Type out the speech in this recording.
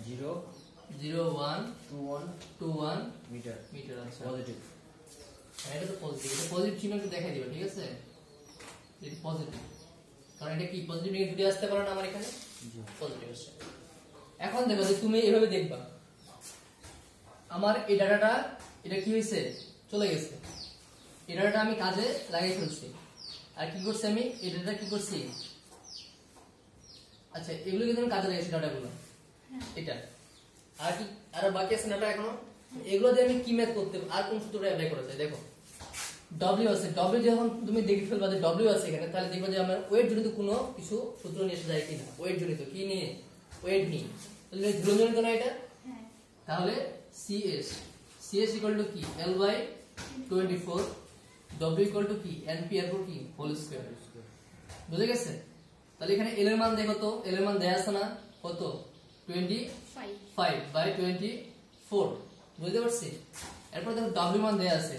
0 0 1 2 1 metre metre. আচ্ছা positive. এটা তো পজিটিভ, এটা পজিটিভ চিহ্ন একটু দেখাই দিবা, ঠিক আছে? এটা পজিটিভ, কারণ এটা কি পজিটিভ নেগেটিভ দুটো আসতে পারে না আমার এখানে, পজিটিভ আসছে। এখন দেখো যে তুমি এভাবে দেখবা আমার এই ডাটাটা এটা কি হয়েছে, চলে গেছে, এই ডাটাটা আমি কাজে লাগিয়ে ফেলছি। আর কি করছি আমি এই ডাটাটা কি করছি, আচ্ছা এগুলো কিন্তু আমি কাজে লাগিয়েছি ডাটাগুলো, এটা আর কি আর বাকি আছে ডাটা এখনো। এগুলো দিয়ে আমি কি ম্যাথ করতে আর কোন সূত্রটা অ্যাপ্লাই করা যায়, দেখো ডব্লিউ আছে, ডব্লিউ যখন তুমি দেখে ফেলবা যে ডব্লিউ আছে এখানে, তাহলে দেখবা যে আমার ওয়েট জনিত কোনো কিছু সূত্র নিয়ে এসে যায় কিনা, ওয়েট জনিত কি নিয়ে, ওয়েট নিয়ে, তাহলে ধ্রুবক জনিত না এটা, তাহলে সিএস, সিএস ইকুয়াল টু কি L by 24, W equal to কি এনপিআর ফর কি হোল স্কয়ার, বুঝে গেছে? তাহলে এখানে এল এর মান দেখো তো, এল এর মান দেয়া আছে না, কত 25 বাই 24, বুঝতে পারছি? এরপর দেখো ডব্লিউ মান দেয়া আছে